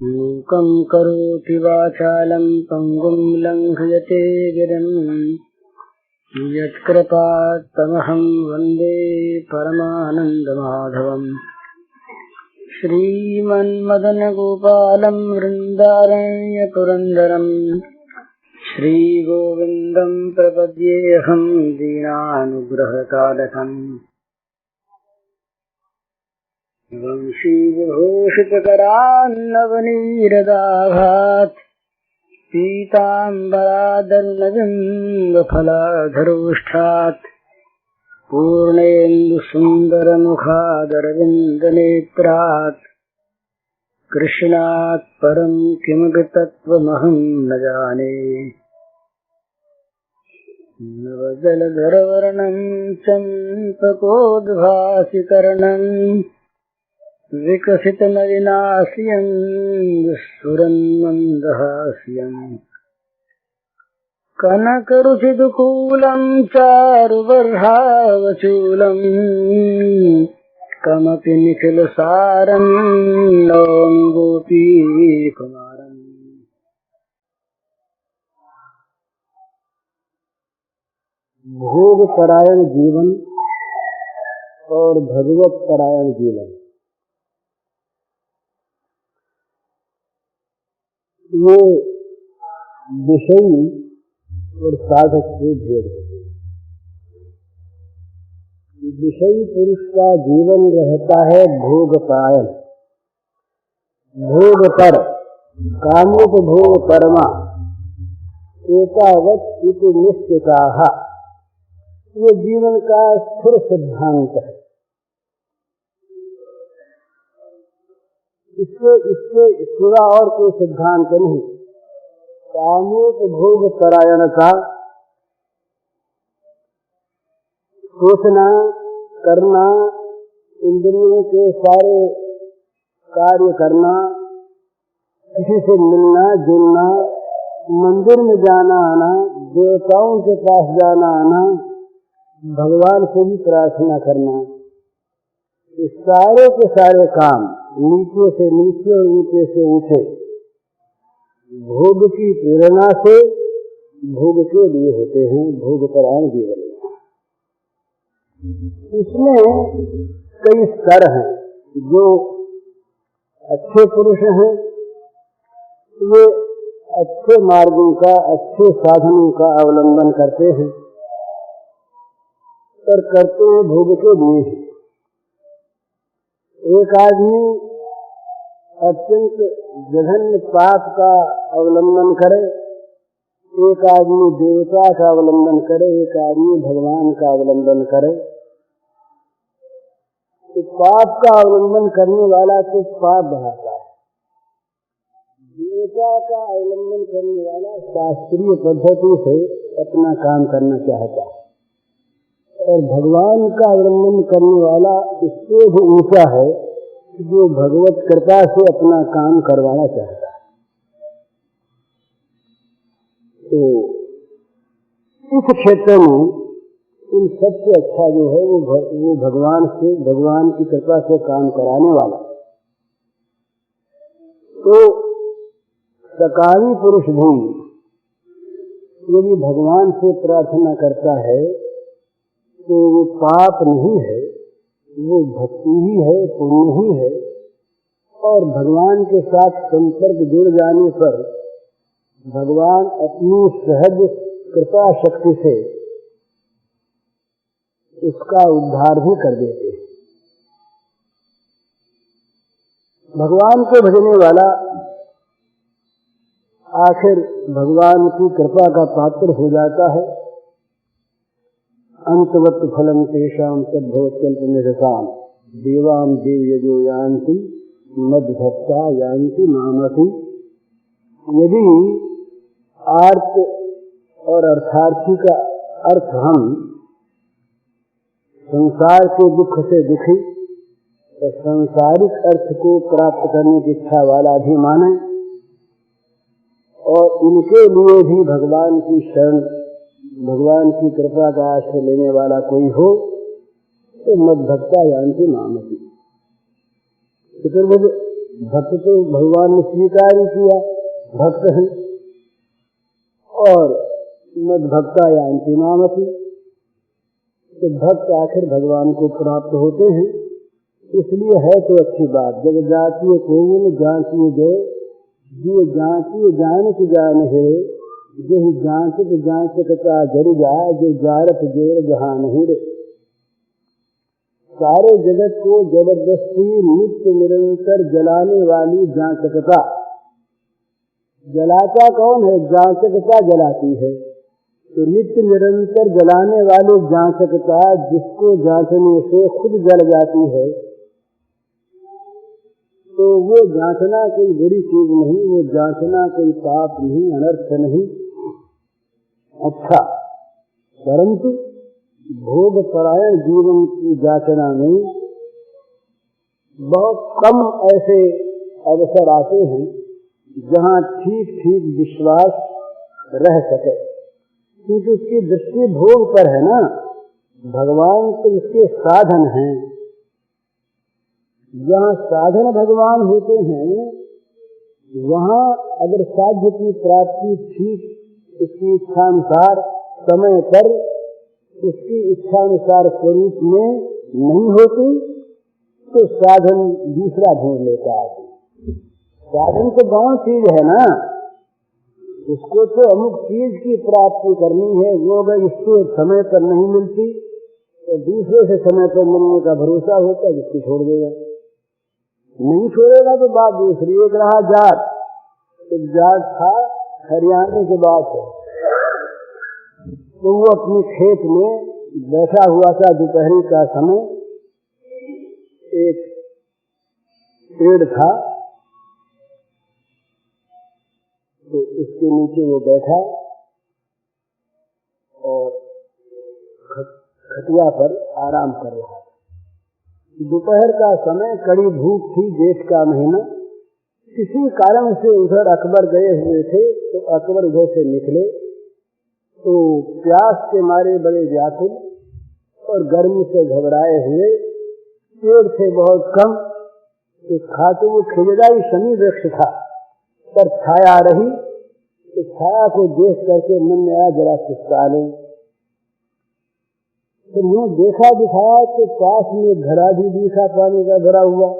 मूकं करोति वाचालं पङ्गुं लङ्घयते गिरिं यत्कृपात्तमहं वन्दे परमानन्दमाधवम्। श्रीमन्मदनगोपालं वृन्दारण्यपुरन्दरं श्रीगोविन्दं प्रपद्येऽहं दीनानुग्रहकालकम्। वंशीविभूषितकरान्नवनीरदाभात् पीताम्बरादर्नबिम्बफलाधरोष्ठात् पूर्णेन्दुसुन्दरमुखादरविन्दनेत्रात् कृष्णात् परं किमपि तत्त्वमहं न जाने। नवजलधरवर्णं चम्पकोद्भासिकर्णम् विकसितनलिनास्यं स्फुरन्मन्दहास्यम् कनकरुचिदुकूलं चारुबर्हावचूलं कमपि निखिलसारं नौमि गोपीकुमारम्। भोग परायण जीवन और भगवत परायण जीवन, ये विषयी और साधक के भेद होते हैं। विषयी पुरुष का जीवन रहता है भोग परायण, भोग पर कामोपभोग परमा एतावत् इति निश्चिताः, ये जीवन का स्थिर सिद्धांत है। इसके सिवा और कोई सिद्धांत नहीं। कामोपभोग परायणता, सोचना करना, इंद्रियों के सारे कार्य करना, किसी से मिलना जुलना, मंदिर में जाना आना, देवताओं के पास जाना आना, भगवान से भी प्रार्थना करना, ये सारे के सारे काम नीचे से नीचे और ऊंचे से ऊंचे भोग की प्रेरणा से भोग के लिए होते हैं। भोग परायण जीवन इसमें कई स्तर हैं। जो अच्छे पुरुष हैं वे अच्छे मार्गों का, अच्छे साधनों का अवलंबन करते हैं और करते हैं भोग के लिए। एक आदमी अत्यंत जघन्य पाप का अवलंबन करे, एक आदमी देवता का अवलंबन करे, एक आदमी भगवान का अवलंबन करे। तो पाप का अवलंबन करने वाला तो पाप बढ़ाता है, देवता का अवलंबन करने वाला शास्त्रीय पद्धति से अपना काम करना चाहता है, और भगवान का अवलंबन करने वाला इससे भी ऊंचा है जो भगवत कृपा से अपना काम करवाना चाहता है। तो इस क्षेत्र में इन सबसे अच्छा जो है वो भगवान से, भगवान की कृपा से काम कराने वाला। तो सकामी पुरुष भी यदि भगवान से प्रार्थना करता है तो वो पाप नहीं है, वो भक्ति ही है, पुण्य ही है। और भगवान के साथ संपर्क जुड़ जाने पर भगवान अपनी सहज कृपा शक्ति से उसका उद्धार भी कर देते हैं। भगवान को भजने वाला आखिर भगवान की कृपा का पात्र हो जाता है। अंतवत् फलम तेषां तद्भवत्यल्पमेधसाम् देवां देवयजो यान्ति मद्भक्ता यान्ति मामपि। यदि आर्त और अर्थार्थी का अर्थ हम संसार के दुख से दुखी और सांसारिक अर्थ को प्राप्त करने की इच्छा वाला भी माने, और इनके लिए भी भगवान की शरण, भगवान की कृपा का आश्रय लेने वाला कोई हो तो मद्भक्ता यान्ति मामपि। चतुर्भुज भक्त तो भगवान ने स्वीकार ही किया, भक्त है। और मद भक्ता यान्ति मामपि, तो भक्त आखिर भगवान को प्राप्त होते हैं। इसलिए है तो अच्छी बात, जब जातीय को जांचिए गए, ये जांचिए जान की जान है, यही जांचत जांचकता जर जाए, जो जारत जोर जहां नहीं रे। सारे जगत को जबरदस्ती नित्य निरंतर जलाने वाली जांचकता, जलाता कौन है? जांचकता जलाती है। तो नित्य निरंतर जलाने वाली जांचकता, जिसको जांचने से खुद जल जाती है, तो वो जांचना कोई बुरी चीज नहीं, वो जांचना कोई पाप नहीं, अनर्थ नहीं। अच्छा, परंतु भोग परायण जीवन की जांचना में बहुत कम ऐसे अवसर आते हैं जहाँ ठीक ठीक विश्वास रह सके, क्योंकि उसकी दृष्टि भोग पर है ना, भगवान तो उसके साधन हैं। जहाँ साधन भगवान होते हैं, वहाँ अगर साध्य की प्राप्ति ठीक उसकी इच्छानुसार समय पर उसकी इच्छानुसार स्वरूप में नहीं होती, तो साधन दूसरा ढूंढ लेता है। साधन तो गौण चीज है ना, उसको तो अमुक चीज की प्राप्ति करनी है, वो अगर इससे समय पर नहीं मिलती तो दूसरे से समय पर मिलने का भरोसा होता है, जिसको छोड़ देगा। नहीं छोड़ेगा तो बात दूसरी। एक रहा जाट, एक जाट था हरियाणा के बाद है, तो वो अपने खेत में बैठा हुआ था, दोपहर का समय, एक पेड़ था तो उसके नीचे वो बैठा और खटिया पर आराम कर रहा था। दोपहर का समय, कड़ी धूप थी, जेठ का महीना। किसी कारण से उधर अकबर गए हुए थे, तो अकबर उधर से निकले तो प्यास के मारे बड़े व्याकुल और गर्मी से घबराए हुए, पेड़ थे बहुत कम, तो खाते वो खिलदाई शमी वृक्ष था, पर छाया रही, तो छाया को देख करके मन में आया जरा खिसका लें। फिर यूं देखा दिखाया तो पास में घड़ा भी दिखा, पानी का भरा हुआ।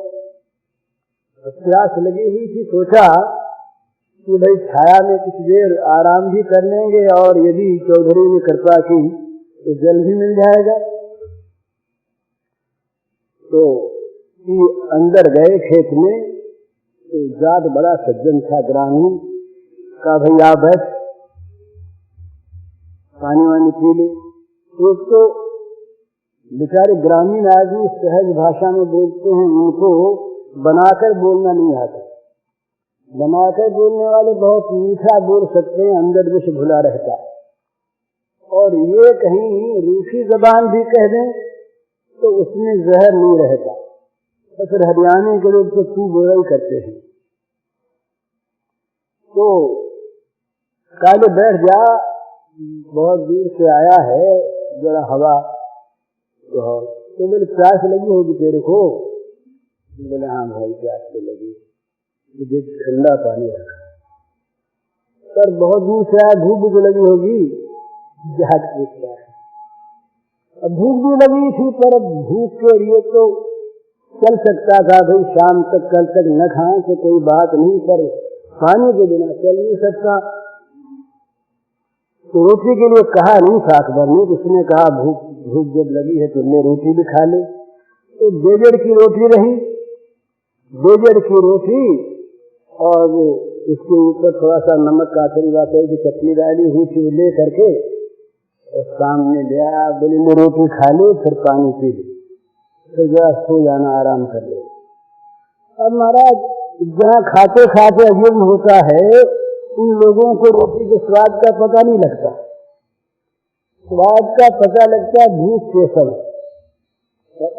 प्यास लगी हुई थी, सोचा कि भाई छाया में कुछ देर आराम भी कर लेंगे और यदि चौधरी ने कृपा की तो जल भी मिल जाएगा। तो अंदर गए खेत में, तो जाट बड़ा सज्जन था ग्रामीण, का भाई आप बैठ पानी वानी पी ले। एक तो बेचारे ग्रामीण आदमी सहज भाषा में बोलते हैं, उनको बनाकर बोलना नहीं आता। बनाकर बोलने वाले बहुत मीठा बोल सकते हैं, अंदर विष घुला रहता है। और ये कहीं रूसी जबान भी कह दें तो उसमें जहर नहीं रहता। तो फिर हरियाणा के लोग तो तू बोला ही करते हैं। तो काले बैठ जा, बहुत दूर से आया है, जरा हवा तो मेरी प्यास लगी होगी तेरे को? बोले हाँ भाई प्यास तो लगी, मुझे ठंडा पानी रखा। पर बहुत दूर से आया, भूख भी लगी होगी? जहाज पूछता है। अब भूख भी लगी थी, पर भूख के लिए तो चल सकता था भाई, शाम तक कल तक न खाएं तो कोई बात नहीं, पर पानी के बिना चल नहीं सकता। तो रोटी के लिए कहा नहीं था अकबर ने, उसने कहा भूख जब लगी है तो ले रोटी भी खा ले। तो बेजड़ की रोटी रही, बेजड़ की रोटी और वो उसके ऊपर थोड़ा सा नमक कातरी वातरी की चटनी डाली हुई थी, ले करके और सामने ले आया। बोले ले रोटी खा ले, फिर पानी पी ले, फिर जरा सो जाना, आराम कर ले। अब महाराज जहाँ खाते खाते अजीर्ण होता है, उन लोगों को रोटी के स्वाद का पता नहीं लगता। स्वाद का पता लगता है भूख के समय।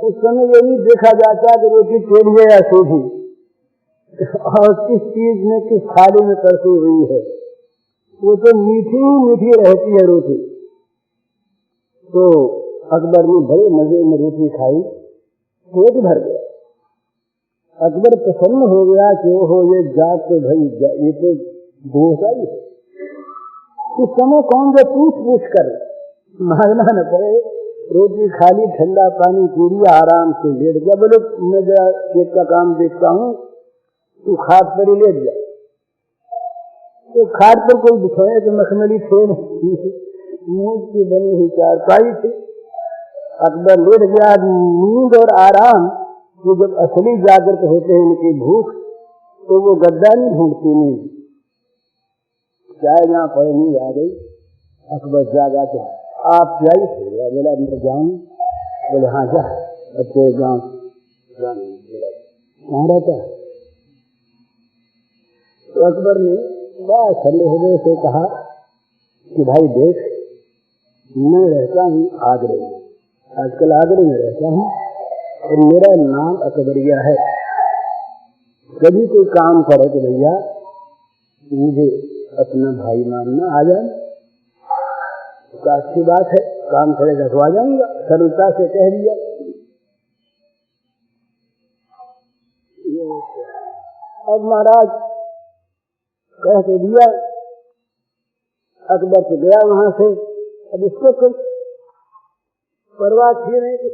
उस समय ये नहीं देखा जाता कि रोटी टेढ़ी है या सीधी, और किस चीज में, किस थाली में परसी हुई है। वो तो मीठी ही मीठी रहती है रोटी। तो अकबर ने बड़े मजे में रोटी खाई, पेट भर गया। अकबर प्रसन्न हो गया कि ओहो ये जात तो भाई ये तो दोषा ही है। इस समय कौन जो पूछ कर मांगना न पड़े, रोटी खाली ठंडा पानी पूरी आराम से लेट गया। बोले मैं जरा खेत का काम देखता हूँ, तू खाट पर ही लेट जा। तो खाट पर कोई बिछोए तो मखमली थे नहीं, मूंग की बनी हुई चारपाई थी। अकबर लेट गया। नींद और आराम वो जब असली जागृत होते हैं इनकी भूख, तो वो गद्दा नहीं ढूंढती। नींद चाहे जहाँ पड़े नींद आ गई। अकबर जागा तो आप क्या ही थे? बोला मैं जाऊँ। बोले हाँ जा, अब तेरे गाँव कहाँ रहता है? तो अकबर ने बड़ा ठंडे हृदय से कहा कि भाई देख, मैं रहता हूँ आगरे में, आजकल आगरे में रहता हूँ और मेरा नाम अकबरिया है। कभी कोई काम करे तो भैया मुझे अपना भाई मानना, आ जाए तो अच्छी बात है, काम करेगा तो आ जाऊंगा। सरलता से कह दिया। अब महाराज कह तो दिया, अकबर तो गया वहां से। अब इसको कोई परवाह थी नहीं कि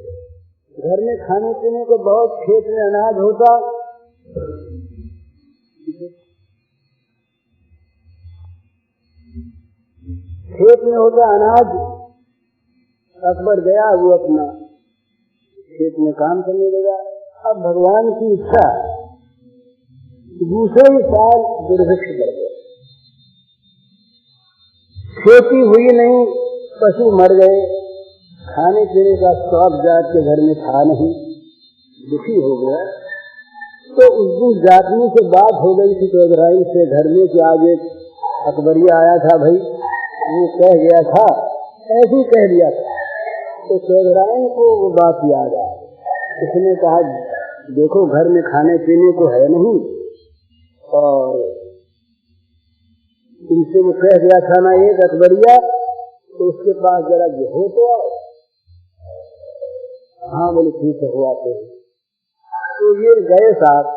घर में खाने पीने को बहुत, खेत में अनाज होता, खेत में होता अनाज। अकबर गया, वो अपना खेत में काम करने लगा। अब भगवान की इच्छा, दूसरे ही साल दुर्भिक्ष बढ़ गया, खेती हुई नहीं, पशु मर गए, खाने पीने का शौक जात के घर में था नहीं, दुखी हो गया। तो उस दिन जातनी से बात हो गई थी चौधराइन से घर में कि आज एक अकबरिया आया था भाई, वो कह गया था, ऐसे ही कह दिया था। तो चौधराइन को वो बात याद आ, उसने कहा देखो घर में खाने पीने को है नहीं, और तुमसे वो कह गया था ना एक अकबरिया, तो उसके पास जरा जो हो तो आओ। हाँ बोले ठीक है, हो आते हैं। तो ये गए साथ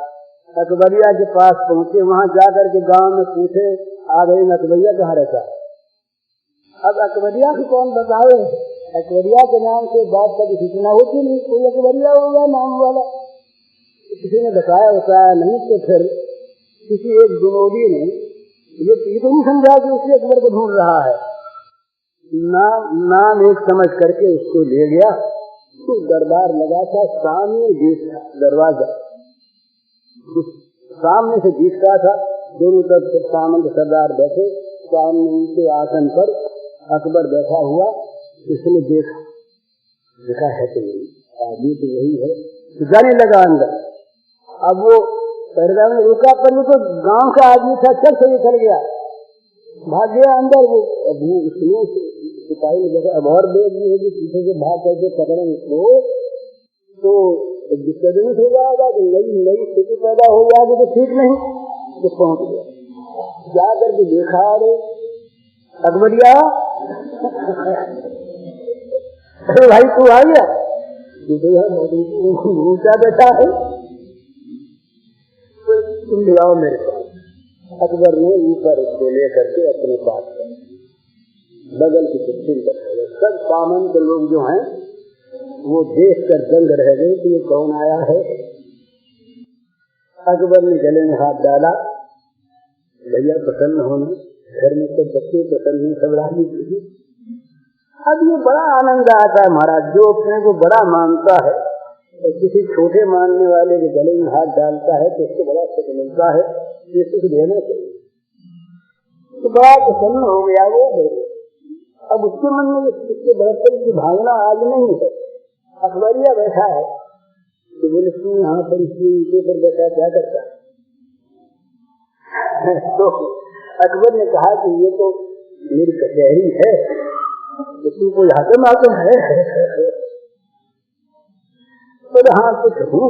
अकबरिया के पास पहुंचे। वहां जाकर के गांव में पूछे, आ गए अकबरिया कहाँ रहता है? अब अकबरिया को कौन बताए? अकबरिया के नाम से बात कभी सूचना होती नहीं, कोई अकबरिया होगा नाम वाला, किसी ने बताया नहीं। तो फिर किसी एक विनोदी ने ये तो नहीं समझा कि उसी अकबर को ढूंढ रहा है, नाम एक समझ करके उसको ले गया। तो दरबार लगा था सामने, दरवाजा सामने से दिखता था, दोनों तरफ सामंत सरदार बैठे, सामने उनके आसन पर अकबर बैठा हुआ। उसने देखा है तो आदमी तो यही है, तो जाने लगा अंदर। अब वो सरदार ने रुका, पर वो तो गांव का आदमी था, चल से निकल गया, भाग गया अंदर। वो उसने सिपाही ने देखा, अब और देर नहीं होगी, पीछे से भाग करके पकड़ेंगे उसको तो डिस्टर्बेंस हो जाएगा, तो नई स्थिति पैदा हो जाएगी, तो ठीक नहीं। तो पहुंच गया, जा करके देखा, अरे अकबरिया अरे भाई तू आ गया, क्या बैठा है, तो तुम ले आओ मेरे पास। अकबर ने ऊपर उसको ले करके अपने पास बगल की कुर्सी पर रखे। सब सामंत लोग जो हैं वो देख कर दंग रह गए कि ये कौन आया है। अकबर ने गले में हाथ डाला, भैया प्रसन्न होना, घर में तो बच्चे प्रसन्न हैं, सब राजी खुशी। अब ये बड़ा आनंद आता है महाराज, जो अपने को बड़ा मानता है और किसी छोटे मानने वाले के गले में हाथ डालता है तो उसको बड़ा सुख मिलता है, ये सुख देना चाहिए। तो बड़ा प्रसन्न हो गया वो। अब उसके मन में इसके बड़प्पन की भावना आज नहीं है। अकबरिया बैठा है तो बोले तू यहाँ पर इसके पर बैठा क्या करता है? तो अकबर ने कहा कि ये तो मेरी कचहरी है, तो तू कोई हाकिम है? बोले हाँ कुछ हूँ।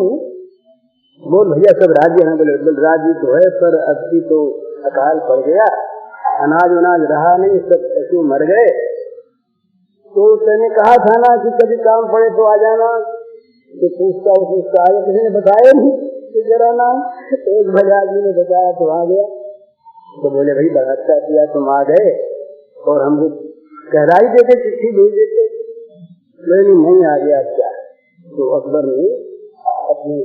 बोल भैया सब राज्य है? बोले राज्य तो है, पर अभी तो अकाल पड़ गया, अनाज वनाज रहा नहीं, सब पशु मर गए। तो मैंने कहा था ना कि कभी काम पड़े तो आ जाना, तो पूछता आया, किसी ने बताया नहीं, जरा नाम एक भले आदमी ने बताया तो आ गया। तो बोले भाई बड़ा अच्छा किया तुम आ गए और हमको कहरा ही देते, चिट्ठी भेज देते। नहीं आ गया क्या? तो अकबर ने अपने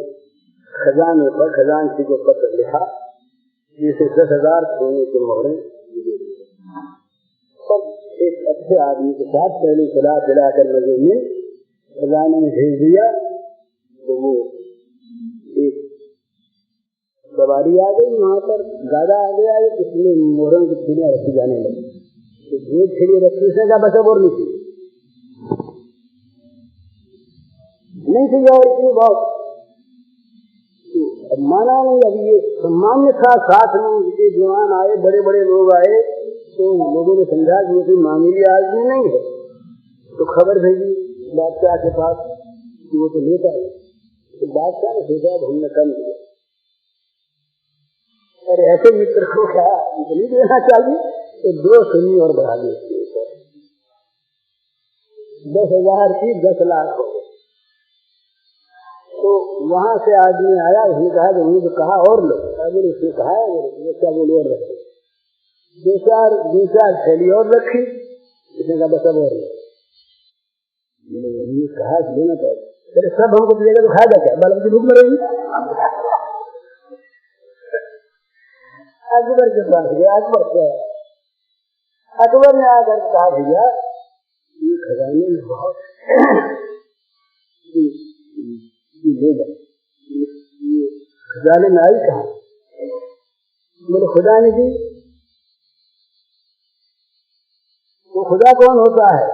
खजाने पर खजांची को पत्र लिखा, जिसे 10,000 सोने के मोहरे सब एक अच्छे आदमी के साथ पहले सलाह दिलाकर मजे में खजाने में भेज दिया। तो वो एक सवारी आ गई, वहां पर गाड़ा आ गया, इसलिए मोहरों की छुड़ियां रखी जाने लगी। तो जो छुड़ी रखी से का बस और नहीं थी और इतनी बहुत माना नहीं। अभी ये सामान्य था, साथ में उनके दीवान आए, बड़े बड़े लोग आए, तो लोगों ने समझा कि ये कोई मामूली आदमी नहीं है। तो खबर भेजी बादशाह के पास कि वो तो लेता है। तो बादशाह ने सोचा हमने कम दिया, अरे ऐसे मित्र को क्या इतनी देना चाहिए, तो 2 सुनी और बढ़ा दी, 10,000 की 10 लाख हो गए। तो वहां से आदमी आया, उसने कहा कि उन्होंने तो कहा और लो, अगर उसने कहा क्या बोले और रखे, 2-4 थैली और रखी, इसने कहा बस अब और लो। कहा लेना चाहिए, अरे सब हमको दिएगा तो खाएगा क्या, बाल की भूख मरेगी। अकबर के पास गया, अकबर ने आकर कहा भैया ये खजाने में बहुत ले जाए, ये खजाने में आई कहा? बोले खुदा ने दी। वो खुदा कौन होता है?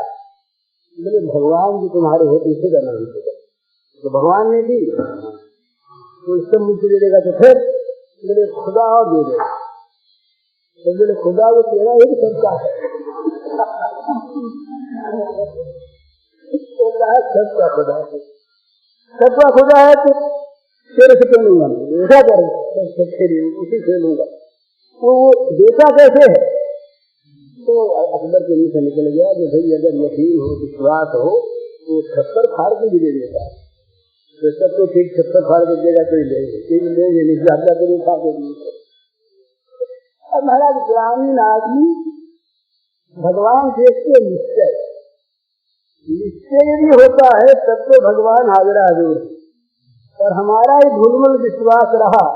बोले भगवान जी तुम्हारे होते इसे करना नहीं होगा। तो भगवान ने दी तो इससे मुझे दे देगा, तो फिर बोले खुदा और दे देगा। तो बोले खुदा वो तेरा ही सबका है, सबका खुदा है, सबका खुदा है, तो तेरे से क्यों लूंगा, ऐसा करें उसी से लूंगा। वो देता कैसे है? तो अकबर के मुंह से निकल गया कि भाई अगर यकीन हो, विश्वास हो, तो 76 फाड़ के भी दे देता है। तो सबको ठीक 76 फाड़ के देगा तो ही लेंगे, नहीं ज्यादा तो नहीं खा के दिए। अब महाराज ग्रामीण आदमी भगवान देखते निश्चय भी होता है, तब तो भगवान हाजिर हाजिर, और हमारा ही भूलमल विश्वास रहा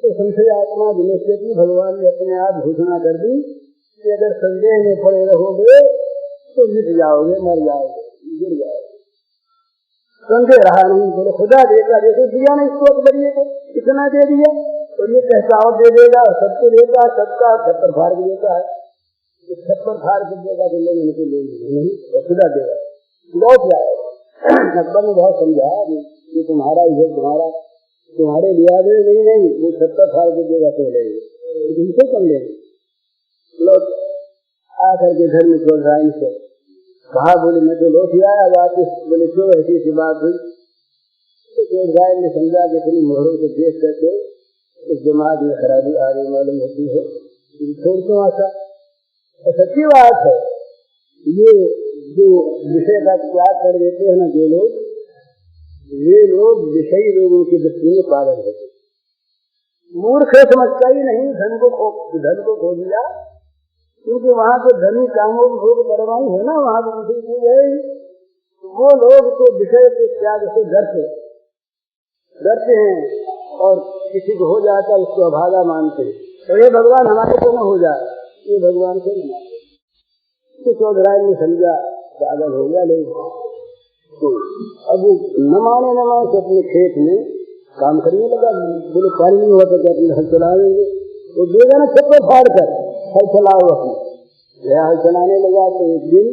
तो संशय आत्मा दिनस्य की भगवान ने अपने आप घोषणा कर दी कि अगर संदेह में पड़े रहोगे तो मिट जाओगे, मर जाओगे, गिर जाओगे। संदेह रहा नहीं, बोले खुदा देगा, जैसे दिया नहीं इसको अकबरिए को इतना दे दिया, और ये कहता और दे देगा, सबको देता, सबका 76 फाड़ के देता है। 76 फाड़ के देगा तो लोग इनको ले नहीं, और खुदा देगा लौट जाएगा। अकबर ने बहुत समझाया कि तुम्हारा ही है, तुम्हारे लिया दे नहीं, वो 76 फाड़ के देगा तो लेंगे, इनसे कम लेंगे। लौट आकर के घर में छोड़ रहा इनसे कहा, बोले मैं तो लौट ही आया वापिस। बोले क्यों ऐसी सी बात हुई? तो ने समझा कि इतनी मोहरों को देख करके इस दिमाग में खराबी आ रही मालूम होती है, छोड़ क्यों आता? तो सच्ची बात है, ये जो विषय का त्याग कर देते हैं ना जो लोग, वे लोग विषयी लोगों की दृष्टि में पागल होते। मूर्ख समझता ही नहीं, धन को खो दिया, क्योंकि वहां तो धनी कामों भोग करवाई है ना, वहां तो दूसरी चीज है। वो लोग तो विषय के त्याग से डरते हैं, और किसी को हो जाता उसको अभागा मानते हैं, तो ये भगवान हमारे को न हो जाए, ये भगवान से नहीं मानते। तो चौधराय ने समझा पागल हो गया, लेकिन तो अब न माने से अपने खेत में काम करने लगा। बोले पानी नहीं हुआ तो क्या अपने हल चला लेंगे, वो देगा ना छप्पर फाड़ कर हल चलाओ अपने। हल चलाने लगा तो एक दिन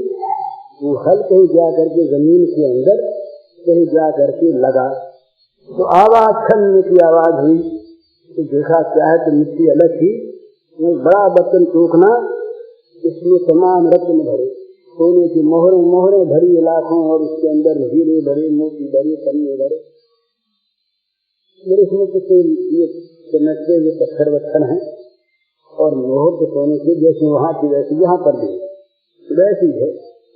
वो हल कहीं जा करके जमीन के अंदर कहीं जा करके लगा, तो आवाज छन्ने की आवाज हुई। तो देखा क्या है, तो मिट्टी अलग थी, बड़ा बर्तन टोकना, इसमें तमाम रत्न भरे, सोने की मोहरें भरी लाखों, और उसके अंदर हीरे भरे, मोती भरे, पन्ने भरे। मेरे इसमें कुछ ये चमकते हुए पत्थर वत्थर हैं, और मोहर के सोने के जैसे वहां की वैसी यहाँ पर भी वैसी है।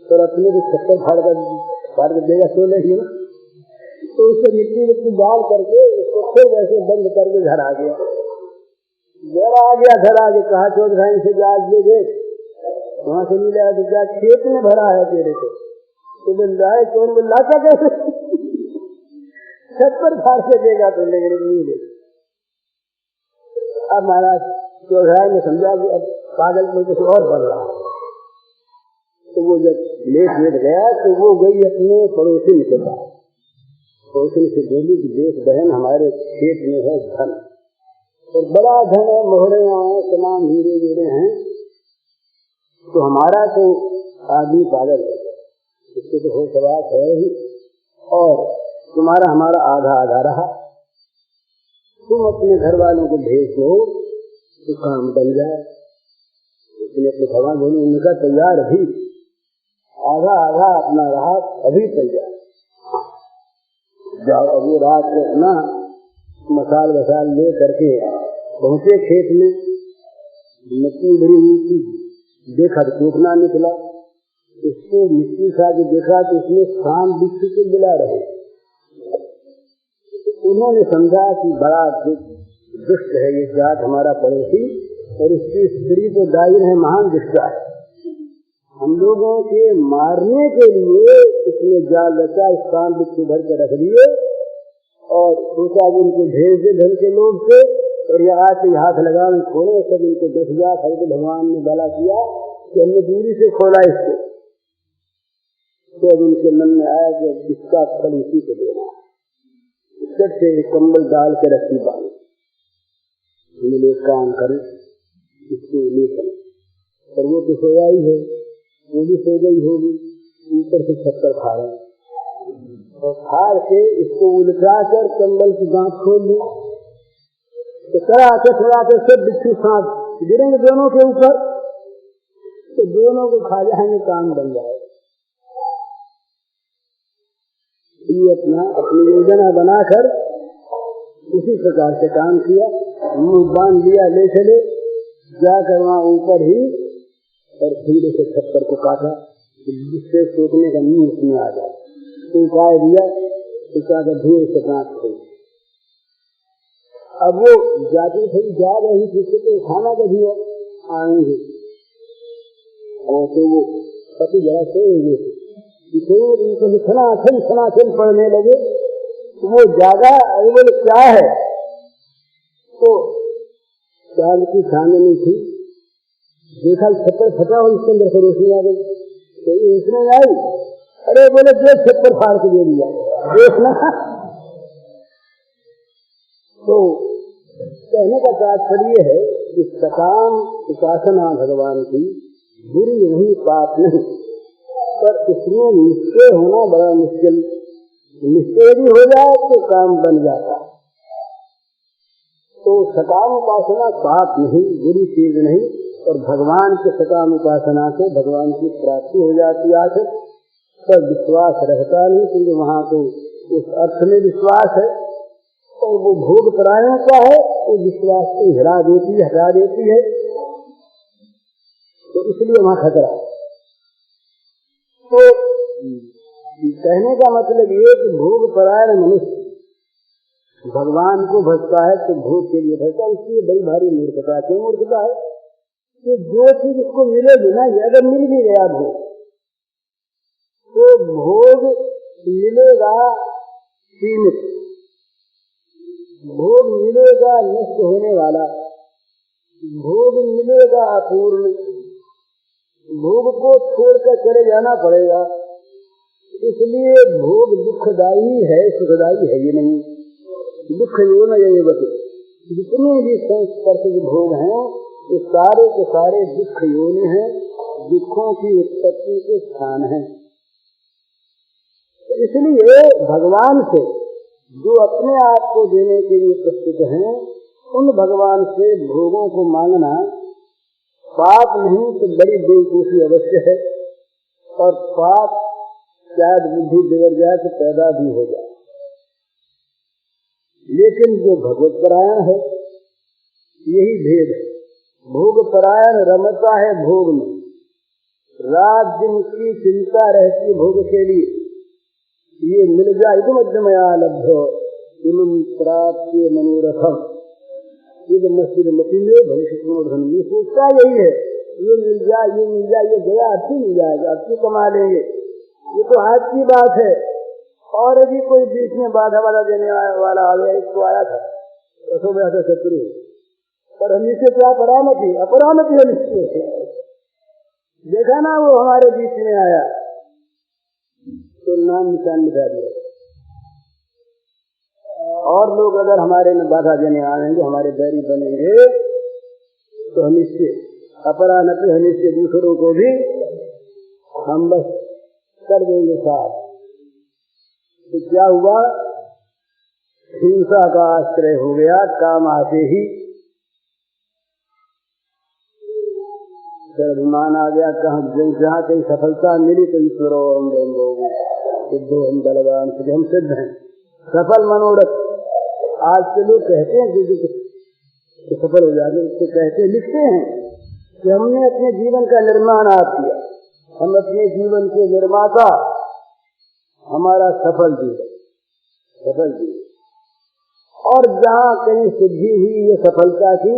तो अपने को छप्पर फाड़ कर देगा, सो लेगी ना, तो उसको मिट्टी डाल करके उसको फिर वैसे बंद करके घर आ गया। घर आगे कहा चौधराइन से आज ले गए, वहां से मिला तो क्या खेत में भरा है तेरे को, तो बोल रहा है कौन बोल रहा कैसे छत पर फाड़ के देगा तो लेकिन नहीं दे। अब महाराज चौधराइन ने समझा कि अब पागल में कुछ और बढ़ रहा है, तो वो जब लेट गया तो वो गई अपने पड़ोसी के पास, पड़ोसी से बोली कि देख बहन हमारे खेत में है धन और बड़ा धन है, मोहरियां हैं, तमाम हीरे वीरे हैं, तो हमारा तो आदमी पागल है, इसके तो हो सवाल है ही, और तुम्हारा हमारा आधा आधा रहा, तुम अपने घर वालों को भेज दो तो काम बन जाए। इसलिए अपने भगवान बोले उनका तैयार भी आधा आधा अपना रहा अभी तैयार जाओ। वो रात को अपना मसाल वसाल ले करके पहुंचे खेत में, मिट्टी भरी हुई थी, देखा तो टूटना निकला, इसको मिट्टी खा के देखा तो उसमें शाम बिच्छू के मिला रहे। उन्होंने समझा कि बड़ा दुष्ट है ये जात हमारा पड़ोसी, और इसकी स्त्री तो दाइन है, महान दुष्टा है, हम लोगों के मारने के लिए इसने जाल रचा, इस काम बिच्छू भर के रख दिए और सोचा कि इनको भेज दे धन के लोग से, और ये आज से हाथ लगा खोले सब इनको 10,000 खरीद भगवान ने भला किया कि हमने दूरी से खोला इसको। तो अब उनके मन में आया कि इसका फल इसी को देना, छत से कंबल डाल के रस्सी बांध, एक काम करें इसको ले चले, पर वो तो सोया ही है, वो भी सो गई होगी, ऊपर से छप्पर खा रहे हैं और फाड़ के इसको उलटा कर कंबल की गांठ खोल दी, तो चढ़ा के सब बिच्छू सांप गिरेंगे दोनों के ऊपर, तो दोनों को खा जाएंगे, काम बन जाएगा। ये अपनी योजना बनाकर उसी प्रकार से काम किया, मुंह बांध लिया, ले चले जाकर वहां ऊपर ही और धीरे से छप्पर को काटा जिससे सोचने का मुंह उसमें आ जाए, तो उपाय दिया, उसका धीरे से कांच खोल। अब वो जाती थी जा रही थी तो खाना का भी आएंगे और तो वो पति जरा से सनाथन पढ़ने लगे, वो जागा, बोले क्या है, तो चाल की चांदनी थी, देखा छप्पर फटा और इसके अंदर से रोशनी आ गई, तो इसमें आई, अरे बोले देख छप्पर फाड़ के दे दिया, देखना। तो कहने का तात्पर्य है कि सकाम उपासना भगवान की बुरी नहीं, पाप नहीं, पर इसमें निश्चय होना बड़ा मुश्किल, निश्चय भी हो जाए तो काम बन जाता है। तो सकाम उपासना पाप नहीं, बुरी चीज नहीं, और भगवान के सकाम उपासना से भगवान की प्राप्ति हो जाती है। पर विश्वास रहता नहीं, क्योंकि वहां तो उस अर्थ में विश्वास है, और वो भोग परायण का है, वो विश्वास को हटा देती है, तो इसलिए वहां खतरा है। तो कहने का मतलब ये कि भोग परायण मनुष्य भगवान को भजता है तो भोग के लिए भजता है, इसलिए बड़ी भारी मूर्खता। क्यों मूर्खता है कि जो चीज उसको मिलेगी ना, अगर मिल भी गया भोग, तो भोग मिलेगा सीमित, भोग मिलेगा नष्ट होने वाला, भोग मिलेगा अपूर्ण, भोग को छोड़कर चले जाना पड़ेगा। इसलिए भोग दुखदायी है, सुखदायी है ये नहीं। दुख यो न ये बते, जितने भी संस्पर्शित भोग हैं ये सारे के सारे दुख योनि हैं, दुखों की उत्पत्ति के स्थान हैं। इसलिए भगवान से जो अपने आप को देने के लिए प्रस्तुत हैं, उन भगवान से भोगों को मांगना पाप नहीं तो बड़ी बेवकूफी अवश्य है, और पाप शायद बुद्धि बिगड़ जाए तो पैदा भी हो जाए। लेकिन जो भगवत परायण है यही भेद है। भोग परायण रमता है भोग में, रात दिन की चिंता रहती भोग के लिए, ये मिल जाए तो मध्यमया लब्धो, इमं प्राप्य मनोरथम, ये जब मस्जिद मतीले भविष्य मनोरथम, ये सोचता यही है, ये मिल जाए, ये मिल जाए, ये गया अच्छी मिल जाएगा, अच्छी कमा लेंगे, ये तो आज की बात है। और यदि कोई बीच में बाधा देने वाला आ गया, एक तो आया था रसों में ऐसा शत्रु, पर हम इससे क्या परामति अपरामति है निश्चय, देखा ना वो हमारे बीच में आया तो नाम निशान मिटा दिया। और लोग अगर हमारे में बाधा देने आएंगे, हमारे बैरी बनेंगे, तो हम इससे अपरानति हम इससे दूसरों को भी हम बस कर देंगे साथ। तो क्या हुआ, हिंसा का आश्रय हो गया, काम आते ही सर्वमान आ गया। जहाँ कहीं सफलता मिली तो ईश्वर हम देंगे, सिद्धो हम बलवान, हम सिद्ध हैं, सफल मनोरथ। आज के लोग कहते हैं जो सफल हो जाते उसको कहते लिखते हैं कि हमने अपने जीवन का निर्माण आप किया, हम अपने जीवन के निर्माता, हमारा सफल जीवन, सफल जीवन। और जहाँ कहीं सिद्धि हुई ये सफलता की,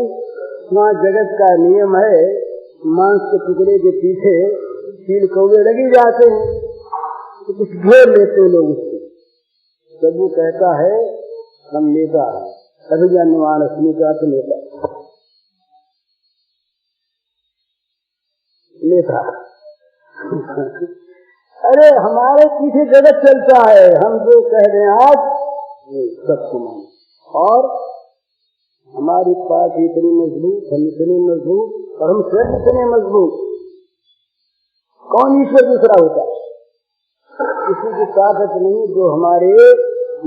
वहाँ जगत का नियम है, मांस के टुकड़े के पीछे कील कौवे लगी जाते हैं, तो कुछ घेर लेते लोग उसको। जब वो कहता है हम नेता है, अभिज्ञानवान अस्मि का नेता, नेता अरे हमारे पीछे जगत चलता है, हम जो कह रहे हैं आज सब सुना, और हमारी पार्टी इतनी मजबूत, हम इतने मजबूत, और हम स्वयं इतने मजबूत, कौन ईश्वर दूसरा होता है? किसी की ताकत नहीं जो हमारे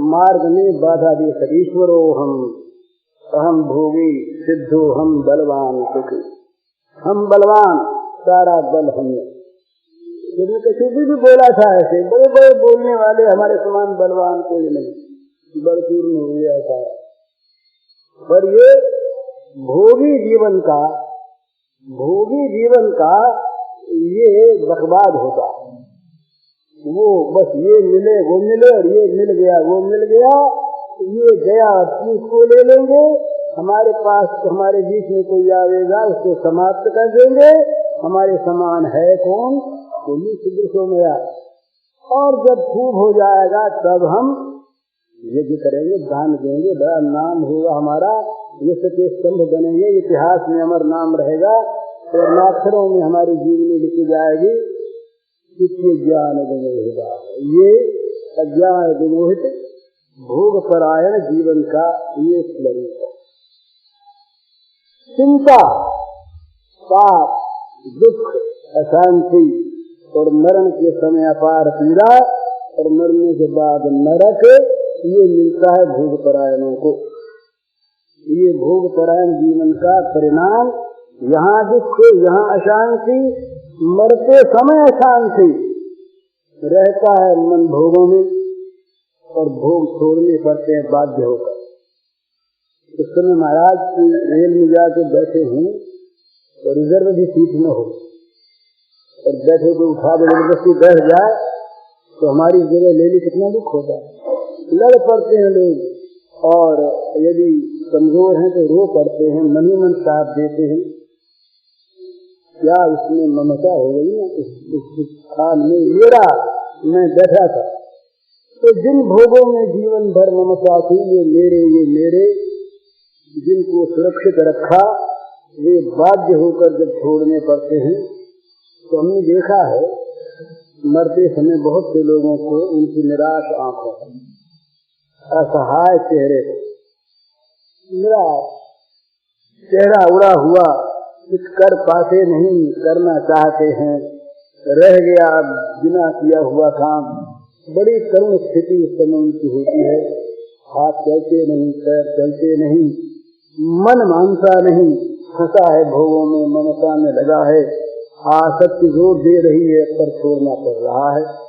मार्ग में बाधा दे सके। ईश्वरो हम अहम भोगी सिद्धो हम बलवान सुखी, हम बलवान, सारा बल हमने। जिसने कभी भी बोला था ऐसे, बड़े बड़े बोलने वाले हमारे समान बलवान कोई नहीं, बलपूर्ण हो गया था। पर ये भोगी जीवन का ये बर्बाद होता है। वो बस ये मिले वो मिले, और ये मिल गया वो मिल गया, ये गया उसको ले लेंगे, हमारे पास हमारे बीच में कोई आवेगा उसको समाप्त कर देंगे। हमारे समान है कौन? कोई सदृशों में आए। और जब खूब हो जाएगा तब हम यज्ञ करेंगे, दान देंगे, बड़ा नाम होगा हमारा, यश के स्तंभ बनेंगे, इतिहास में अमर नाम रहेगा, और नाक्षरों में हमारी जीवनी लिखी जाएगी। कितने ज्ञान विमोहिता, ये अज्ञान विमोहित भोग परायण जीवन का ये स्वरूप है। चिंता, पाप, दुख, अशांति और मरण के समय अपार पीड़ा और मरने के बाद नरक, ये मिलता है भोग परायणों को। ये भोग परायण जीवन का परिणाम, यहाँ दुख, यहाँ अशांति, मरते समय अशांति रहता है मन भोगों में, और भोग छोड़ने पड़ते हैं बाध्य होकर। उस समय महाराज की रेल में जाके बैठे हूँ तो रिजर्व भी सीट न हो, और बैठे को उठा दे जबरदस्ती बैठ जाए तो हमारी जगह ले ली, कितना दुख होता है। लड़ पड़ते हैं लोग, और यदि कमजोर हैं तो रो पड़ते हैं, मन ही मन साथ देते हैं। क्या उसमें ममता हो गई ना, उस स्थान में मेरा मैं बैठा था, तो जिन भोगों में जीवन भर ममता थी, ये मेरे, जिनको सुरक्षित रखा, वे बाध्य होकर जब छोड़ने पड़ते हैं, तो हमने देखा है मरते समय बहुत से लोगों को उनकी निराश आंखों, असहाय चेहरे, निराश चेहरा उड़ा हुआ, कुछ कर पाते नहीं, करना चाहते हैं, रह गया बिना किया हुआ काम। बड़ी करुण स्थिति इस समय उनकी होती है। हाथ चलते नहीं, पैर चलते नहीं, मन मानता नहीं, फंसा है भोगों में, ममता में लगा है, आसक्ति जोर दे रही है, पर छोड़ना पड़ रहा है।